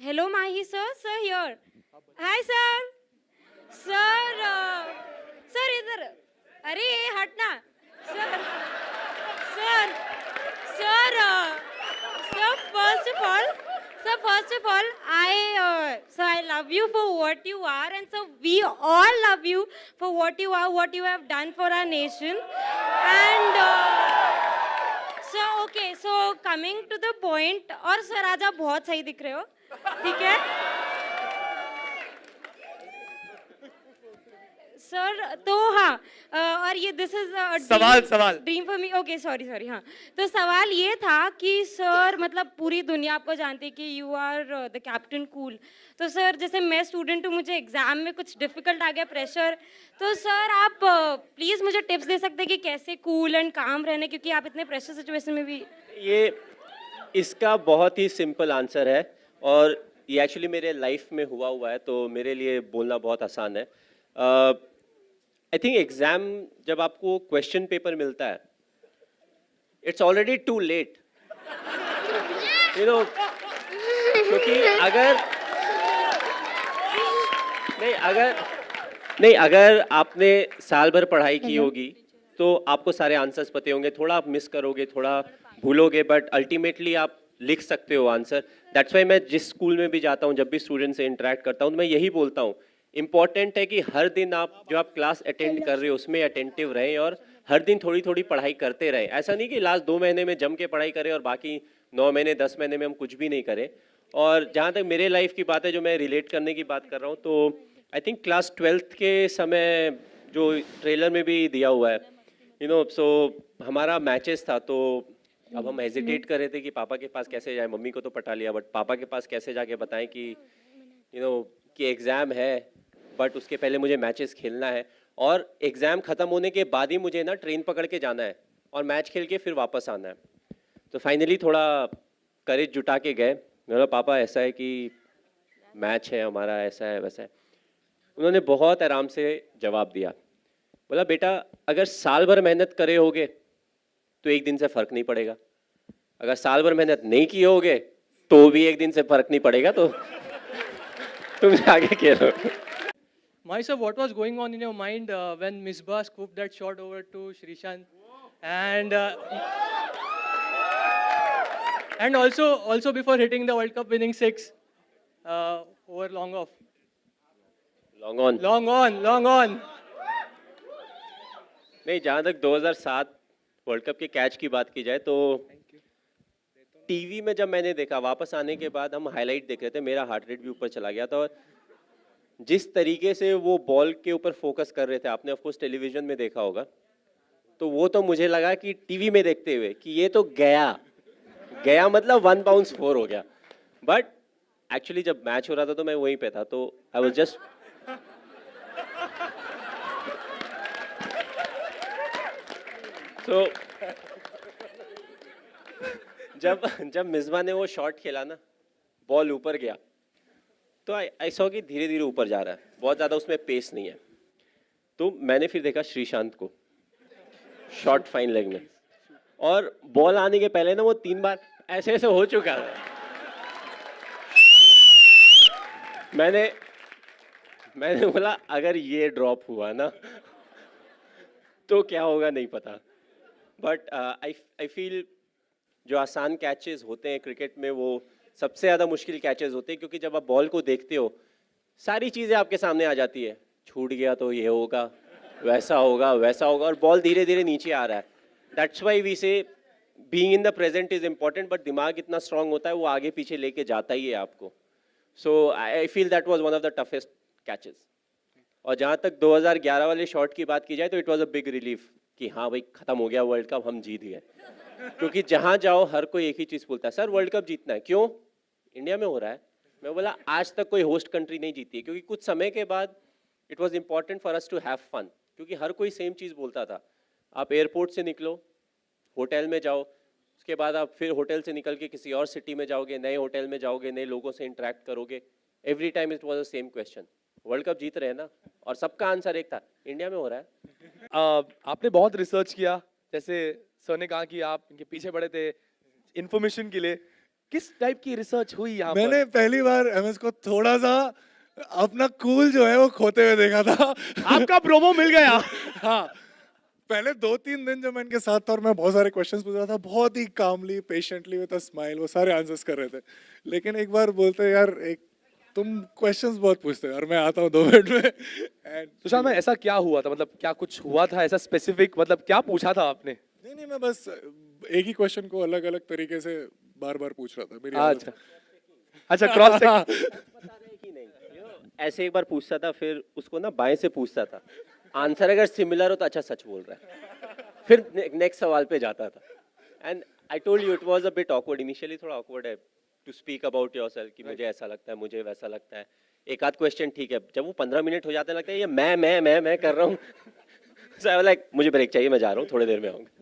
Hello, Mahi sir. Sir here. Hi, sir. Sir, sir इधर. अरे ये हटना. Sir, sir, sir, sir. I love you for what you are, and so we all love you for what you are, what you have done for our nation, and. So okay, so coming to the point, और sir आज आप बहुत सही दिख रहे हो, ठीक है? सर तो हाँ, और ये दिस इज सवाल dream for me. Okay, sorry. हाँ, तो सवाल ये था कि सर मतलब पूरी दुनिया आपको जानती है कि you are the captain cool. तो सर जैसे मैं स्टूडेंट हूँ, मुझे एग्जाम में कुछ डिफिकल्ट आ गया, प्रेशर, तो सर आप प्लीज मुझे टिप्स दे सकते हैं कि कैसे कूल एंड काम रहने, क्योंकि आप इतने प्रेशर सिचुएशन में भी. ये इसका बहुत ही सिंपल आंसर है और ये एक्चुअली मेरे लाइफ में हुआ है, तो मेरे लिए बोलना बहुत आसान है. आई थिंक एग्ज़ाम जब आपको क्वेश्चन पेपर मिलता है, it's already too late, you know, क्योंकि अगर आपने साल भर पढ़ाई की होगी तो आपको सारे आंसर्स पते होंगे. थोड़ा आप मिस करोगे, थोड़ा भूलोगे, बट अल्टीमेटली आप लिख सकते हो आंसर. दैट्स वाई मैं जिस स्कूल में भी जाता हूँ, जब भी स्टूडेंट से इंटरेक्ट करता हूँ, तो मैं यही बोलता हूँ, इम्पॉर्टेंट है कि हर दिन जो आप क्लास अटेंड कर रहे हो उसमें अटेंटिव रहें और हर दिन थोड़ी थोड़ी पढ़ाई करते रहें. ऐसा नहीं कि लास्ट 2 महीने में जम के पढ़ाई करें और बाकी 9 महीने 10 महीने में हम कुछ भी नहीं करें. और जहाँ तक मेरे लाइफ की बात है, जो मैं रिलेट करने की बात कर रहा हूँ, तो आई थिंक क्लास 12th के समय जो ट्रेलर में भी दिया हुआ है, यू नो, सो हमारा मैचेस था, तो अब हम हेजिटेट कर रहे थे कि पापा के पास कैसे जाए. मम्मी को तो पटा लिया, बट पापा के पास कैसे जाके बताएं कि यू नो कि एग्ज़ाम है, बट उसके पहले मुझे मैचेस खेलना है और एग्ज़ाम ख़त्म होने के बाद ही मुझे ना ट्रेन पकड़ के जाना है और मैच खेल के फिर वापस आना है. तो फाइनली थोड़ा करेज जुटा के गए. मेरा पापा ऐसा है कि मैच है हमारा, ऐसा है वैसा है. उन्होंने बहुत आराम से जवाब दिया. बोला, बेटा अगर साल भर मेहनत करे होगे तो एक दिन से फ़र्क नहीं पड़ेगा, अगर साल भर मेहनत नहीं किए होगे तो भी एक दिन से फ़र्क नहीं पड़ेगा, तो तुम आगे खेलो. Mahi sir, what was going on in your mind when Misbah scooped that shot over to Shrishant, and also before hitting the World Cup winning six over long off, long on. नहीं, जहाँ तक 2007 world cup के catch की बात की जाए, तो TV में जब मैंने देखा, वापस आने के बाद हम हाईलाइट देख रहे थे, मेरा हार्ट रेट भी ऊपर चला गया था. और जिस तरीके से वो बॉल के ऊपर फोकस कर रहे थे, आपने ऑफ कोर्स टेलीविजन में देखा होगा, तो वो तो मुझे लगा कि टीवी में देखते हुए कि ये तो गया मतलब 1 बाउंस 4 हो गया. बट एक्चुअली जब मैच हो रहा था तो मैं वहीं पे था, तो आई वाज जस्ट तो जब मिसबा ने वो शॉट खेला ना, बॉल ऊपर गया, तो आई सॉ कि धीरे धीरे ऊपर जा रहा है, बहुत ज़्यादा उसमें पेस नहीं है. तो मैंने फिर देखा श्रीशांत को शॉट फाइन लेग में, और बॉल आने के पहले ना वो 3 बार ऐसे ऐसे हो चुका था. मैंने बोला, अगर ये ड्रॉप हुआ ना तो क्या होगा नहीं पता. बट आई फील जो आसान कैचेस होते हैं क्रिकेट में, वो सबसे ज़्यादा मुश्किल कैचेस होते हैं, क्योंकि जब आप बॉल को देखते हो सारी चीज़ें आपके सामने आ जाती है. छूट गया तो ये होगा, वैसा होगा, और बॉल धीरे धीरे नीचे आ रहा है. दैट्स वाई वी से being in the present is important, but दिमाग इतना स्ट्रांग होता है, वो आगे पीछे लेके जाता ही है आपको. So I feel that was one of the toughest catches. और जहाँ तक 2011 वाले शॉट की बात की जाए, तो it was a big relief कि हाँ भाई, ख़त्म हो गया वर्ल्ड कप, हम जीत गए. क्योंकि जहाँ जाओ हर कोई एक ही चीज़ बोलता है, सर वर्ल्ड कप जीतना है. क्यों? इंडिया में हो रहा है. मैं बोला, आज तक कोई होस्ट कंट्री नहीं जीती है, क्योंकि कुछ समय के बाद it was important for us to have fun, क्योंकि हर कोई सेम चीज़ बोलता था. आप एयरपोर्ट से निकलो, होटल में जाओ, उसके बाद आप फिर होटल से निकल के किसी और सिटी में जाओगे, नए होटल में जाओगे, नए लोगों से इंटरेक्ट करोगे. Every time it was the same question, world cup जीत रहे हैं ना, और सबका आंसर एक था, इंडिया में हो रहा है. आपने बहुत रिसर्च किया, जैसे सर ने कहा कि आप इनके पीछे पड़े थे इन्फॉर्मेशन के लिए. किस टाइप की रिसर्च हुई यहाँ पर? मैंने पहली बार एमएस को थोड़ा सा अपना कूल जो है वो खोते हुए देखा था। आपका प्रोमो मिल गया। हाँ, पहले 2-3 दिन जब मैं इनके साथ था और मैं बहुत सारे क्वेश्चंस पूछ रहा था, बहुत ही कामली पेशेंटली विद अ स्माइल वो सारे आंसर्स कर रहे थे। लेकिन एक बार बोलते यार एक तुम क्वेश्चंस बहुत पूछते हो और मैं आता हूँ 2 मिनट में एंड सुशांत भाई, ऐसा क्या हुआ था? मतलब क्या कुछ हुआ था ऐसा स्पेसिफिक? मतलब क्या पूछा था आपने? नहीं मैं बस एक ही क्वेश्चन को अलग अलग तरीके से बार बार पूछ रहा था मेरी अच्छा अच्छा, क्रॉस ऐसे एक बार पूछता था, फिर उसको ना बाएं से पूछता था, आंसर अगर सिमिलर हो तो अच्छा सच बोल रहा है, फिर नेक्स्ट सवाल पे जाता था। And I told you it was a bit awkward, initially थोड़ा ऑकवर्ड है टू स्पीक अबाउट योरसेल्फ कि मुझे ऐसा लगता है, मुझे वैसा लगता है। एक आध क्वेश्चन ठीक है, जब वो 15 मिनट हो जाते हैं लगता है ये मैं कर रहा हूँ। सो आई वाज लाइक मुझे ब्रेक चाहिए, मैं जा रहा हूँ, थोड़ी देर में आऊँगा।